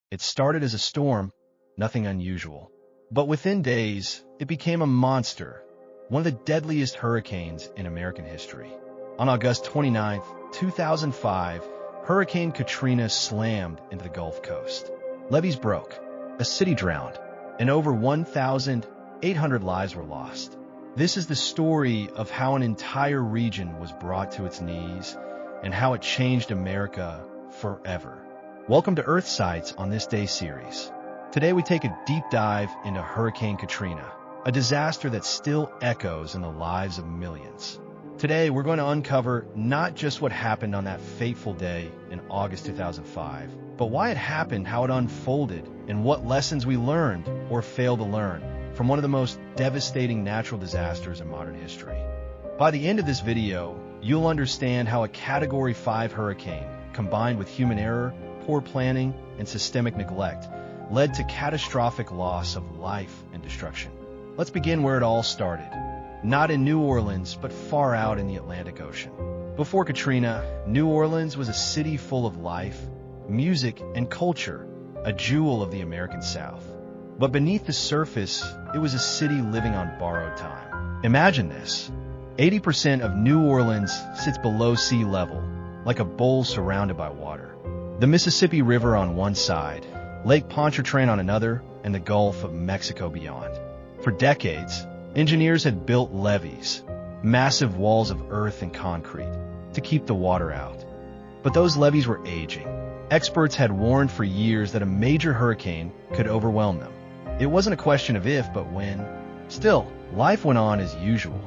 It started as a storm, nothing unusual. But within days, it became a monster, one of the deadliest hurricanes in American history. On August 29, 2005, Hurricane Katrina slammed into the Gulf Coast. Levees broke, a city drowned, and over 1,800 lives were lost. This is the story of how an entire region was brought to its knees and how it changed America forever. Welcome to Earth Sights on this day series. Today we take a deep dive into Hurricane Katrina, a disaster that still echoes in the lives of millions. Today we're going to uncover not just what happened on that fateful day in August 2005, but why it happened, how it unfolded, and what lessons we learned or failed to learn from one of the most devastating natural disasters in modern history. By the end of this video, you'll understand how a Category 5 hurricane, combined with human error, poor planning, and systemic neglect, led to catastrophic loss of life and destruction. Let's begin where it all started. Not in New Orleans, but far out in the Atlantic Ocean. Before Katrina, New Orleans was a city full of life, music, and culture, a jewel of the American South. But beneath the surface, it was a city living on borrowed time. Imagine this. 80% of New Orleans sits below sea level, like a bowl surrounded by water. The Mississippi River on one side, Lake Pontchartrain on another, and the Gulf of Mexico beyond. For decades, engineers had built levees, massive walls of earth and concrete, to keep the water out. But those levees were aging. Experts had warned for years that a major hurricane could overwhelm them. It wasn't a question of if, but when. Still, life went on as usual.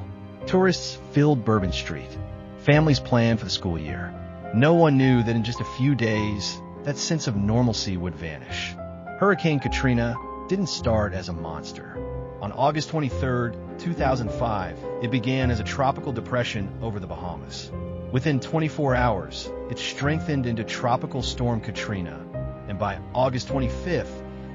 Tourists filled Bourbon Street. Families planned for the school year. No one knew that in just a few days, that sense of normalcy would vanish. Hurricane Katrina didn't start as a monster. On August 23, 2005, it began as a tropical depression over the Bahamas. Within 24 hours, it strengthened into Tropical Storm Katrina, and by August 25th,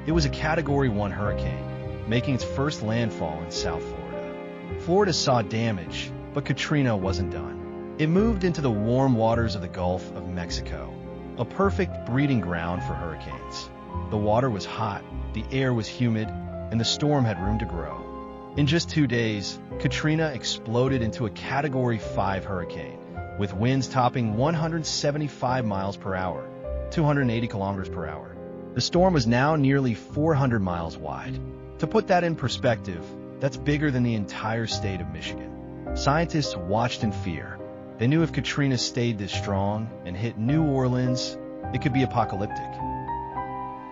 it was a Category 1 hurricane, making its first landfall in South Florida. Florida saw damage, but Katrina wasn't done. It moved into the warm waters of the Gulf of Mexico, a perfect breeding ground for hurricanes. The water was hot, the air was humid, and the storm had room to grow. In just 2 days, Katrina exploded into a Category 5 hurricane, with winds topping 175 miles per hour, 280 kilometers per hour. The storm was now nearly 400 miles wide. To put that in perspective, that's bigger than the entire state of Michigan. Scientists watched in fear. They knew if Katrina stayed this strong and hit New Orleans, it could be apocalyptic.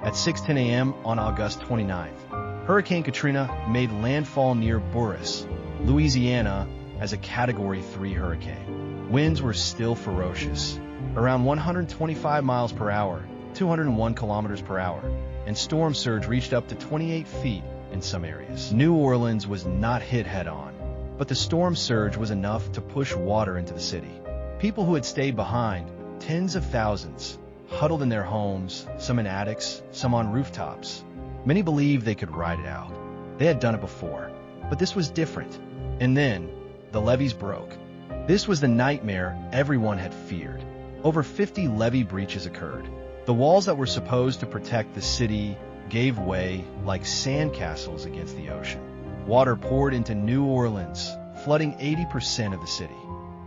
At 6:10 a.m. on August 29th, Hurricane Katrina made landfall near Boris, Louisiana, as a Category 3 hurricane. Winds were still ferocious, around 125 miles per hour, 201 kilometers per hour, and storm surge reached up to 28 feet in some areas. New Orleans was not hit head-on, but the storm surge was enough to push water into the city. People who had stayed behind, tens of thousands, huddled in their homes, some in attics, some on rooftops. Many believed they could ride it out. They had done it before, but this was different. And then, the levees broke. This was the nightmare everyone had feared. Over 50 levee breaches occurred. The walls that were supposed to protect the city gave way like sandcastles against the ocean. Water poured into New Orleans, flooding 80% of the city.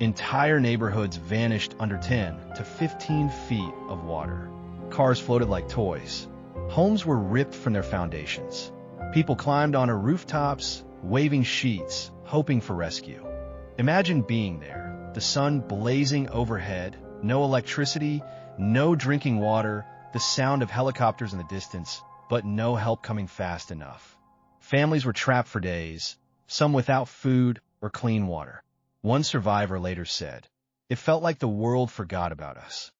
Entire neighborhoods vanished under 10 to 15 feet of water. Cars floated like toys. Homes were ripped from their foundations. People climbed onto rooftops, waving sheets, hoping for rescue. Imagine being there, the sun blazing overhead, no electricity, no drinking water, the sound of helicopters in the distance, but no help coming fast enough. Families were trapped for days, some without food or clean water. One survivor later said, "It felt like the world forgot about us."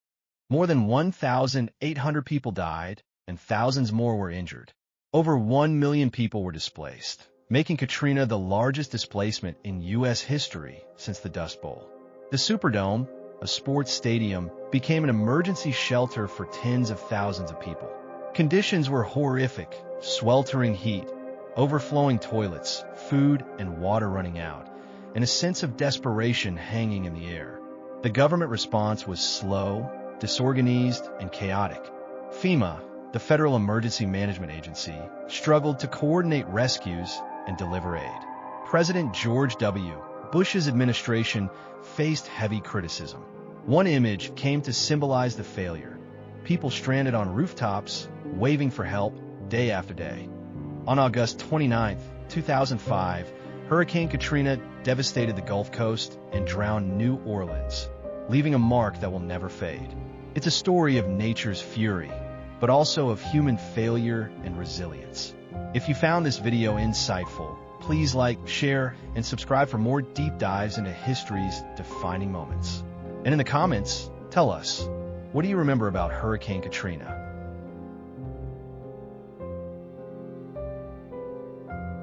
More than 1,800 people died, and thousands more were injured. Over 1 million people were displaced, making Katrina the largest displacement in U.S. history since the Dust Bowl. The Superdome, a sports stadium, became an emergency shelter for tens of thousands of people. Conditions were horrific: sweltering heat, overflowing toilets, food and water running out, and a sense of desperation hanging in the air. The government response was slow, disorganized, and chaotic. FEMA, the Federal Emergency Management Agency struggled to coordinate rescues and deliver aid. President George W. Bush's administration faced heavy criticism. One image came to symbolize the failure: people stranded on rooftops, waving for help day after day. On August 29, 2005, Hurricane Katrina devastated the Gulf Coast and drowned New Orleans, leaving a mark that will never fade. It's a story of nature's fury, but also of human failure and resilience. If you found this video insightful, please like, share, and subscribe for more deep dives into history's defining moments. And in the comments, tell us, what do you remember about Hurricane Katrina?